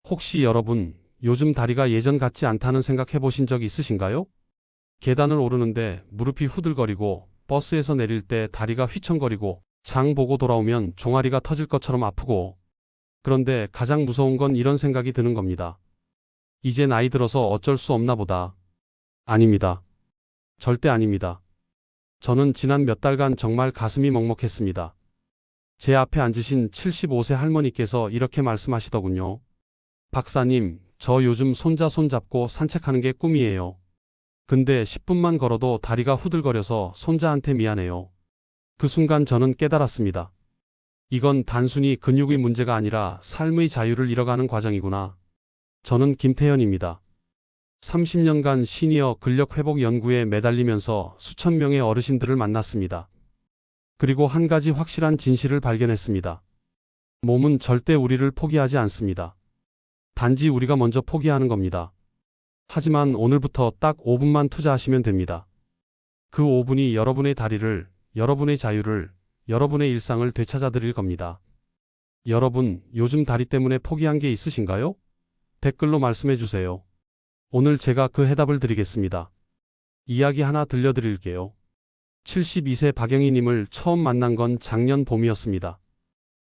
혹시 여러분, 요즘 다리가 예전 같지 않다는 생각 해보신 적 있으신가요? 계단을 오르는데 무릎이 후들거리고 버스에서 내릴 때 다리가 휘청거리고 장 보고 돌아오면 종아리가 터질 것처럼 아프고 그런데 가장 무서운 건 이런 생각이 드는 겁니다. 이제 나이 들어서 어쩔 수 없나 보다. 아닙니다. 절대 아닙니다. 저는 지난 몇 달간 정말 가슴이 먹먹했습니다. 제 앞에 앉으신 75세 할머니께서 이렇게 말씀하시더군요. 박사님, 저 요즘 손자 손잡고 산책하는 게 꿈이에요. 근데 10분만 걸어도 다리가 후들거려서 손자한테 미안해요. 그 순간 저는 깨달았습니다. 이건 단순히 근육의 문제가 아니라 삶의 자유를 잃어가는 과정이구나. 저는 김태현입니다. 30년간 시니어 근력 회복 연구에 매달리면서 수천 명의 어르신들을 만났습니다. 그리고 한 가지 확실한 진실을 발견했습니다. 몸은 절대 우리를 포기하지 않습니다. 단지 우리가 먼저 포기하는 겁니다. 하지만 오늘부터 딱 5분만 투자하시면 됩니다. 그 5분이 여러분의 다리를, 여러분의 자유를, 여러분의 일상을 되찾아 드릴 겁니다. 여러분, 요즘 다리 때문에 포기한 게 있으신가요? 댓글로 말씀해 주세요. 오늘 제가 그 해답을 드리겠습니다. 이야기 하나 들려드릴게요. 72세 박영희님을 처음 만난 건 작년 봄이었습니다.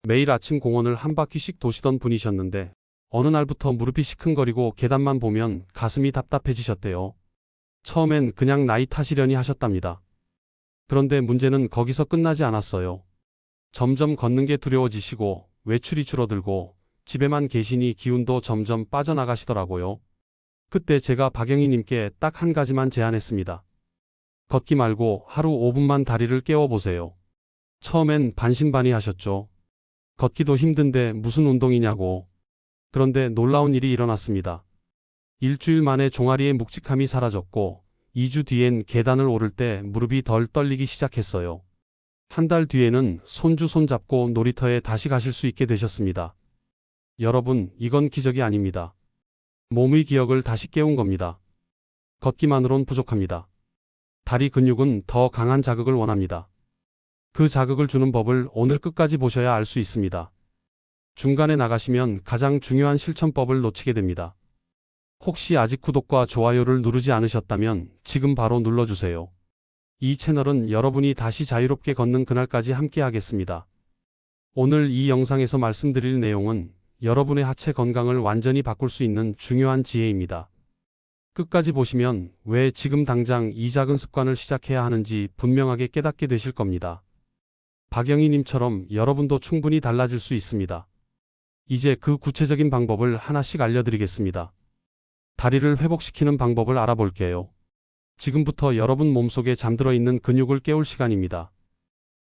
매일 아침 공원을 한 바퀴씩 도시던 분이셨는데 어느 날부터 무릎이 시큰거리고 계단만 보면 가슴이 답답해지셨대요. 처음엔 그냥 나이 탓이려니 하셨답니다. 그런데 문제는 거기서 끝나지 않았어요. 점점 걷는 게 두려워지시고 외출이 줄어들고 집에만 계시니 기운도 점점 빠져나가시더라고요. 그때 제가 박영희님께 딱 한 가지만 제안했습니다. 걷기 말고 하루 5분만 다리를 깨워보세요. 처음엔 반신반의하셨죠. 걷기도 힘든데 무슨 운동이냐고. 그런데 놀라운 일이 일어났습니다. 일주일 만에 종아리의 묵직함이 사라졌고 2주 뒤엔 계단을 오를 때 무릎이 덜 떨리기 시작했어요. 한 달 뒤에는 손주 손잡고 놀이터에 다시 가실 수 있게 되셨습니다. 여러분, 이건 기적이 아닙니다. 몸의 기억을 다시 깨운 겁니다. 걷기만으론 부족합니다. 다리 근육은 더 강한 자극을 원합니다. 그 자극을 주는 법을 오늘 끝까지 보셔야 알 수 있습니다. 중간에 나가시면 가장 중요한 실천법을 놓치게 됩니다. 혹시 아직 구독과 좋아요를 누르지 않으셨다면 지금 바로 눌러주세요. 이 채널은 여러분이 다시 자유롭게 걷는 그날까지 함께 하겠습니다. 오늘 이 영상에서 말씀드릴 내용은 여러분의 하체 건강을 완전히 바꿀 수 있는 중요한 지혜입니다. 끝까지 보시면 왜 지금 당장 이 작은 습관을 시작해야 하는지 분명하게 깨닫게 되실 겁니다. 박영희님처럼 여러분도 충분히 달라질 수 있습니다. 이제 그 구체적인 방법을 하나씩 알려드리겠습니다. 다리를 회복시키는 방법을 알아볼게요. 지금부터 여러분 몸속에 잠들어 있는 근육을 깨울 시간입니다.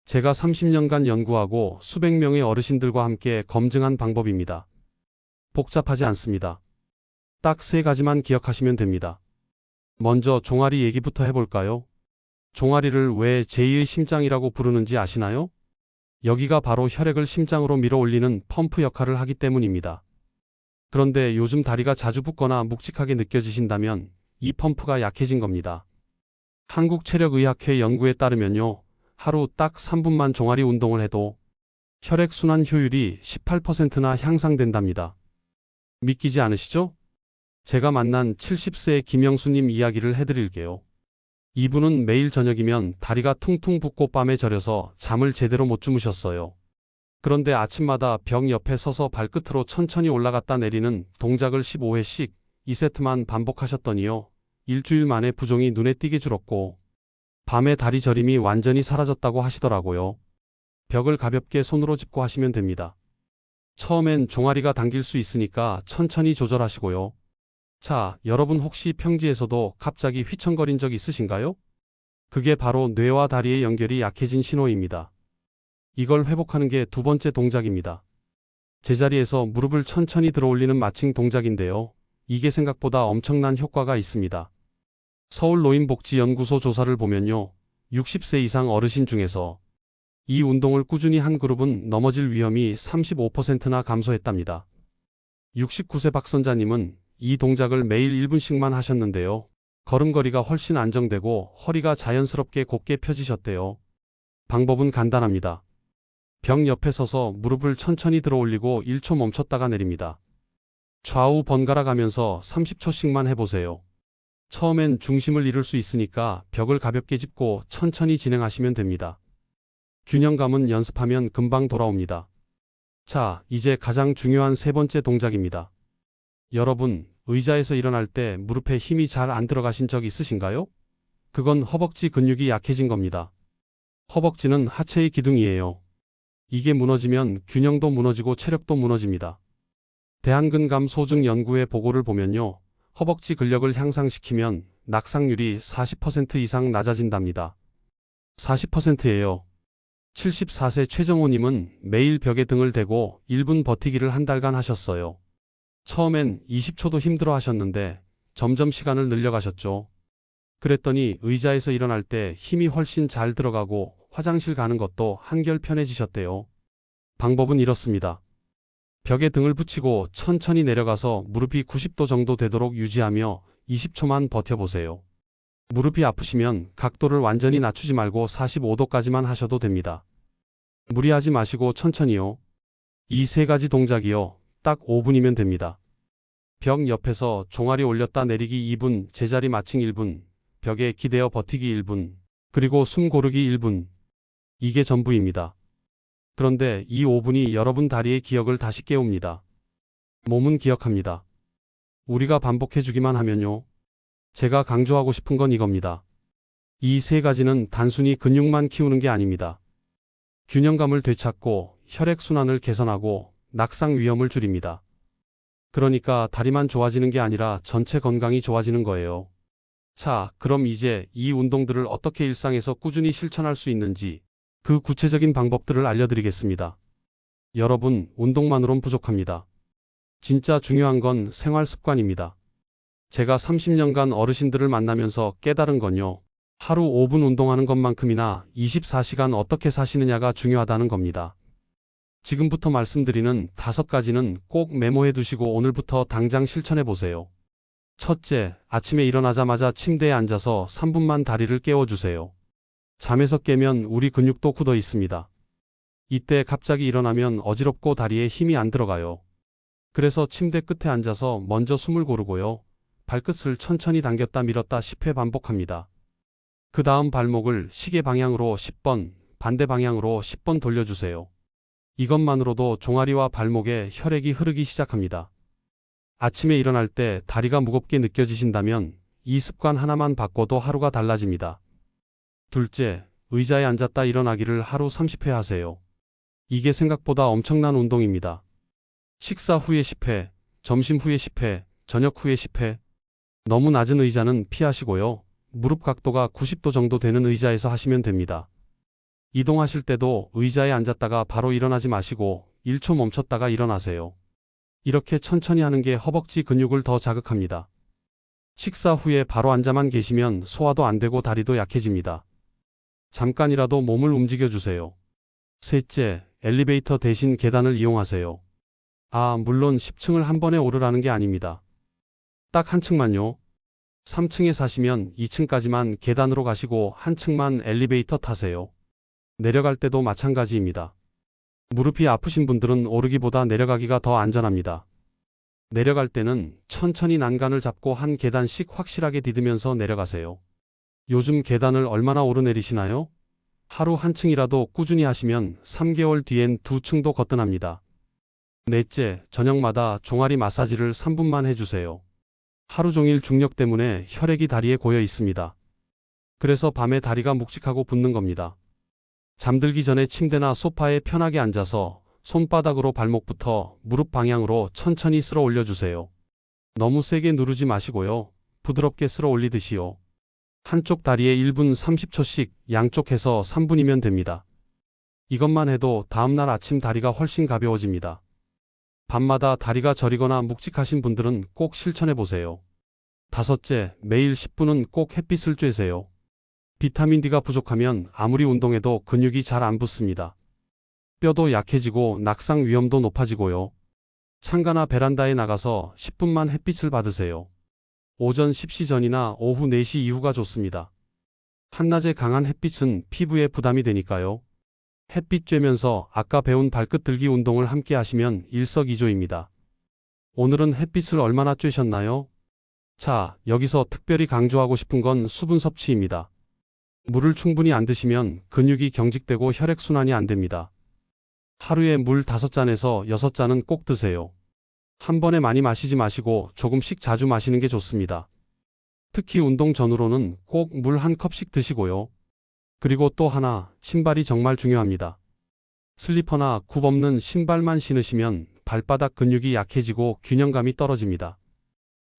제가 30년간 연구하고 수백 명의 어르신들과 함께 검증한 방법입니다. 복잡하지 않습니다. 딱 3가지만 기억하시면 됩니다. 먼저 종아리 얘기부터 해볼까요? 종아리를 왜 제2의 심장이라고 부르는지 아시나요? 여기가 바로 혈액을 심장으로 밀어 올리는 펌프 역할을 하기 때문입니다. 그런데 요즘 다리가 자주 붓거나 묵직하게 느껴지신다면 이 펌프가 약해진 겁니다. 한국체력의학회 연구에 따르면요. 하루 딱 3분만 종아리 운동을 해도 혈액순환 효율이 18%나 향상된답니다. 믿기지 않으시죠? 제가 만난 70세의 김영수님 이야기를 해드릴게요. 이분은 매일 저녁이면 다리가 퉁퉁 붓고 뺨에 저려서 잠을 제대로 못 주무셨어요. 그런데 아침마다 벽 옆에 서서 발끝으로 천천히 올라갔다 내리는 동작을 15회씩 2세트만 반복하셨더니요. 일주일 만에 부종이 눈에 띄게 줄었고 밤에 다리 저림이 완전히 사라졌다고 하시더라고요. 벽을 가볍게 손으로 짚고 하시면 됩니다. 처음엔 종아리가 당길 수 있으니까 천천히 조절하시고요. 자, 여러분 혹시 평지에서도 갑자기 휘청거린 적 있으신가요? 그게 바로 뇌와 다리의 연결이 약해진 신호입니다. 이걸 회복하는 게 두 번째 동작입니다. 제자리에서 무릎을 천천히 들어올리는 마칭 동작인데요. 이게 생각보다 엄청난 효과가 있습니다. 서울노인복지연구소 조사를 보면요. 60세 이상 어르신 중에서 이 운동을 꾸준히 한 그룹은 넘어질 위험이 35%나 감소했답니다. 69세 박선자님은 이 동작을 매일 1분씩만 하셨는데요. 걸음걸이가 훨씬 안정되고 허리가 자연스럽게 곧게 펴지셨대요. 방법은 간단합니다. 벽 옆에 서서 무릎을 천천히 들어 올리고 1초 멈췄다가 내립니다. 좌우 번갈아 가면서 30초씩만 해보세요. 처음엔 중심을 잃을 수 있으니까 벽을 가볍게 짚고 천천히 진행하시면 됩니다. 균형감은 연습하면 금방 돌아옵니다. 자, 이제 가장 중요한 세 번째 동작입니다. 여러분, 의자에서 일어날 때 무릎에 힘이 잘 안 들어가신 적 있으신가요? 그건 허벅지 근육이 약해진 겁니다. 허벅지는 하체의 기둥이에요. 이게 무너지면 균형도 무너지고 체력도 무너집니다. 대한근감소증 연구의 보고를 보면요. 허벅지 근력을 향상시키면 낙상률이 40% 이상 낮아진답니다. 40%예요. 74세 최정호님은 매일 벽에 등을 대고 1분 버티기를 한 달간 하셨어요. 처음엔 20초도 힘들어 하셨는데 점점 시간을 늘려가셨죠. 그랬더니 의자에서 일어날 때 힘이 훨씬 잘 들어가고 화장실 가는 것도 한결 편해지셨대요. 방법은 이렇습니다. 벽에 등을 붙이고 천천히 내려가서 무릎이 90도 정도 되도록 유지하며 20초만 버텨보세요. 무릎이 아프시면 각도를 완전히 낮추지 말고 45도까지만 하셔도 됩니다. 무리하지 마시고 천천히요. 이 세 가지 동작이요. 딱 5분이면 됩니다. 벽 옆에서 종아리 올렸다 내리기 2분, 제자리 마칭 1분, 벽에 기대어 버티기 1분, 그리고 숨 고르기 1분. 이게 전부입니다. 그런데 이 5분이 여러분 다리의 기억을 다시 깨웁니다. 몸은 기억합니다. 우리가 반복해주기만 하면요. 제가 강조하고 싶은 건 이겁니다. 이 세 가지는 단순히 근육만 키우는 게 아닙니다. 균형감을 되찾고 혈액순환을 개선하고 낙상 위험을 줄입니다. 그러니까 다리만 좋아지는 게 아니라 전체 건강이 좋아지는 거예요. 자, 그럼 이제 이 운동들을 어떻게 일상에서 꾸준히 실천할 수 있는지 그 구체적인 방법들을 알려드리겠습니다. 여러분, 운동만으론 부족합니다. 진짜 중요한 건 생활 습관입니다. 제가 30년간 어르신들을 만나면서 깨달은 건요. 하루 5분 운동하는 것만큼이나 24시간 어떻게 사시느냐가 중요하다는 겁니다. 지금부터 말씀드리는 5가지는 꼭 메모해 두시고 오늘부터 당장 실천해 보세요. 첫째, 아침에 일어나자마자 침대에 앉아서 3분만 다리를 깨워주세요. 잠에서 깨면 우리 근육도 굳어 있습니다. 이때 갑자기 일어나면 어지럽고 다리에 힘이 안 들어가요. 그래서 침대 끝에 앉아서 먼저 숨을 고르고요. 발끝을 천천히 당겼다 밀었다 10회 반복합니다. 그 다음 발목을 시계 방향으로 10번, 반대 방향으로 10번 돌려주세요. 이것만으로도 종아리와 발목에 혈액이 흐르기 시작합니다. 아침에 일어날 때 다리가 무겁게 느껴지신다면 이 습관 하나만 바꿔도 하루가 달라집니다. 둘째, 의자에 앉았다 일어나기를 하루 30회 하세요. 이게 생각보다 엄청난 운동입니다. 식사 후에 10회, 점심 후에 10회, 저녁 후에 10회. 너무 낮은 의자는 피하시고요. 무릎 각도가 90도 정도 되는 의자에서 하시면 됩니다. 이동하실 때도 의자에 앉았다가 바로 일어나지 마시고 1초 멈췄다가 일어나세요. 이렇게 천천히 하는 게 허벅지 근육을 더 자극합니다. 식사 후에 바로 앉아만 계시면 소화도 안 되고 다리도 약해집니다. 잠깐이라도 몸을 움직여주세요. 셋째, 엘리베이터 대신 계단을 이용하세요. 물론 10층을 한 번에 오르라는 게 아닙니다. 딱 한 층만요. 3층에 사시면 2층까지만 계단으로 가시고 한 층만 엘리베이터 타세요. 내려갈 때도 마찬가지입니다. 무릎이 아프신 분들은 오르기보다 내려가기가 더 안전합니다. 내려갈 때는 천천히 난간을 잡고 한 계단씩 확실하게 디디면서 내려가세요. 요즘 계단을 얼마나 오르내리시나요? 하루 한 층이라도 꾸준히 하시면 3개월 뒤엔 2층도 거뜬합니다. 넷째, 저녁마다 종아리 마사지를 3분만 해주세요. 하루 종일 중력 때문에 혈액이 다리에 고여 있습니다. 그래서 밤에 다리가 묵직하고 붓는 겁니다. 잠들기 전에 침대나 소파에 편하게 앉아서 손바닥으로 발목부터 무릎 방향으로 천천히 쓸어 올려주세요. 너무 세게 누르지 마시고요. 부드럽게 쓸어 올리듯이요. 한쪽 다리에 1분 30초씩 양쪽 해서 3분이면 됩니다. 이것만 해도 다음날 아침 다리가 훨씬 가벼워집니다. 밤마다 다리가 저리거나 묵직하신 분들은 꼭 실천해 보세요. 다섯째, 매일 10분은 꼭 햇빛을 쬐세요. 비타민 D가 부족하면 아무리 운동해도 근육이 잘 안 붙습니다. 뼈도 약해지고 낙상 위험도 높아지고요. 창가나 베란다에 나가서 10분만 햇빛을 받으세요. 오전 10시 전이나 오후 4시 이후가 좋습니다. 한낮에 강한 햇빛은 피부에 부담이 되니까요. 햇빛 쬐면서 아까 배운 발끝 들기 운동을 함께 하시면 일석이조입니다. 오늘은 햇빛을 얼마나 쬐셨나요? 자, 여기서 특별히 강조하고 싶은 건 수분 섭취입니다. 물을 충분히 안 드시면 근육이 경직되고 혈액순환이 안 됩니다. 하루에 물 5잔에서 6잔은 꼭 드세요. 한 번에 많이 마시지 마시고 조금씩 자주 마시는 게 좋습니다. 특히 운동 전후로는 꼭 물 1컵씩 드시고요. 그리고 또 하나, 신발이 정말 중요합니다. 슬리퍼나 굽 없는 신발만 신으시면 발바닥 근육이 약해지고 균형감이 떨어집니다.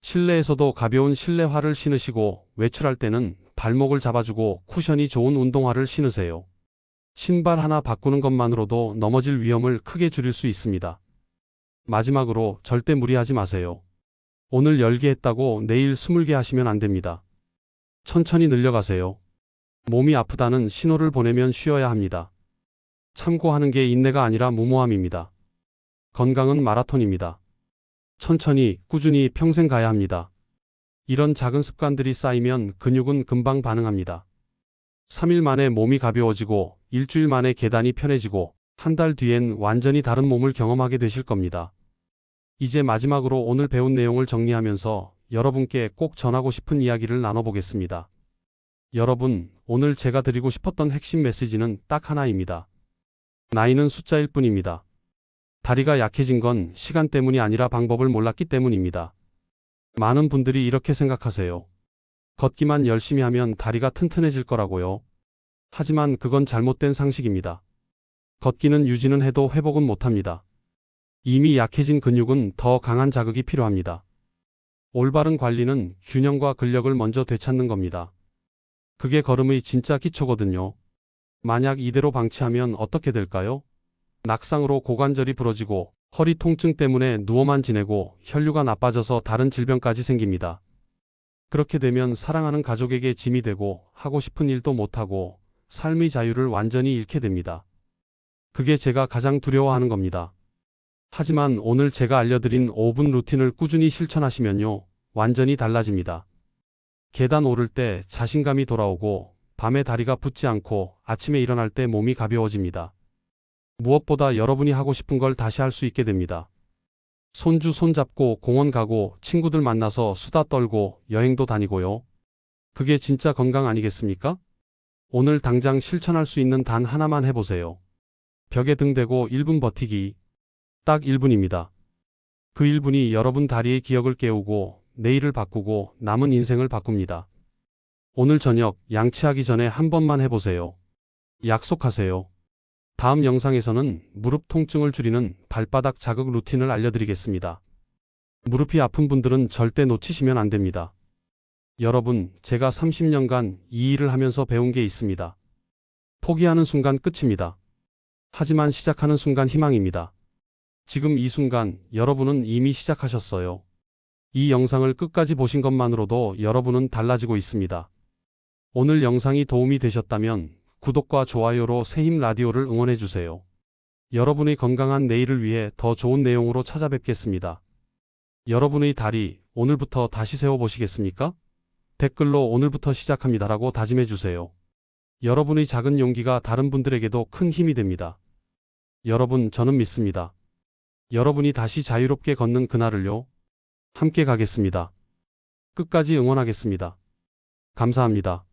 실내에서도 가벼운 실내화를 신으시고 외출할 때는 발목을 잡아주고 쿠션이 좋은 운동화를 신으세요. 신발 하나 바꾸는 것만으로도 넘어질 위험을 크게 줄일 수 있습니다. 마지막으로 절대 무리하지 마세요. 오늘 10개 했다고 내일 20개 하시면 안 됩니다. 천천히 늘려가세요. 몸이 아프다는 신호를 보내면 쉬어야 합니다. 참고하는 게 인내가 아니라 무모함입니다. 건강은 마라톤입니다. 천천히, 꾸준히 평생 가야 합니다. 이런 작은 습관들이 쌓이면 근육은 금방 반응합니다. 3일 만에 몸이 가벼워지고 일주일 만에 계단이 편해지고 한 달 뒤엔 완전히 다른 몸을 경험하게 되실 겁니다. 이제 마지막으로 오늘 배운 내용을 정리하면서 여러분께 꼭 전하고 싶은 이야기를 나눠보겠습니다. 여러분, 오늘 제가 드리고 싶었던 핵심 메시지는 딱 하나입니다. 나이는 숫자일 뿐입니다. 다리가 약해진 건 시간 때문이 아니라 방법을 몰랐기 때문입니다. 많은 분들이 이렇게 생각하세요. 걷기만 열심히 하면 다리가 튼튼해질 거라고요. 하지만 그건 잘못된 상식입니다. 걷기는 유지는 해도 회복은 못합니다. 이미 약해진 근육은 더 강한 자극이 필요합니다. 올바른 관리는 균형과 근력을 먼저 되찾는 겁니다. 그게 걸음의 진짜 기초거든요. 만약 이대로 방치하면 어떻게 될까요? 낙상으로 고관절이 부러지고 허리 통증 때문에 누워만 지내고 혈류가 나빠져서 다른 질병까지 생깁니다. 그렇게 되면 사랑하는 가족에게 짐이 되고 하고 싶은 일도 못하고 삶의 자유를 완전히 잃게 됩니다. 그게 제가 가장 두려워하는 겁니다. 하지만 오늘 제가 알려드린 5분 루틴을 꾸준히 실천하시면요, 완전히 달라집니다. 계단 오를 때 자신감이 돌아오고 밤에 다리가 붓지 않고 아침에 일어날 때 몸이 가벼워집니다. 무엇보다 여러분이 하고 싶은 걸 다시 할 수 있게 됩니다. 손주 손잡고 공원 가고 친구들 만나서 수다 떨고 여행도 다니고요. 그게 진짜 건강 아니겠습니까? 오늘 당장 실천할 수 있는 단 하나만 해보세요. 벽에 등 대고 1분 버티기. 딱 1분입니다. 그 1분이 여러분 다리의 기억을 깨우고 내일을 바꾸고 남은 인생을 바꿉니다. 오늘 저녁 양치하기 전에 한 번만 해보세요. 약속하세요. 다음 영상에서는 무릎 통증을 줄이는 발바닥 자극 루틴을 알려드리겠습니다. 무릎이 아픈 분들은 절대 놓치시면 안 됩니다. 여러분, 제가 30년간 이 일을 하면서 배운 게 있습니다. 포기하는 순간 끝입니다. 하지만 시작하는 순간 희망입니다. 지금 이 순간 여러분은 이미 시작하셨어요. 이 영상을 끝까지 보신 것만으로도 여러분은 달라지고 있습니다. 오늘 영상이 도움이 되셨다면 구독과 좋아요로 새힘 라디오를 응원해주세요. 여러분의 건강한 내일을 위해 더 좋은 내용으로 찾아뵙겠습니다. 여러분의 다리, 오늘부터 다시 세워보시겠습니까? 댓글로 오늘부터 시작합니다라고 다짐해주세요. 여러분의 작은 용기가 다른 분들에게도 큰 힘이 됩니다. 여러분, 저는 믿습니다. 여러분이 다시 자유롭게 걷는 그날을요. 함께 가겠습니다. 끝까지 응원하겠습니다. 감사합니다.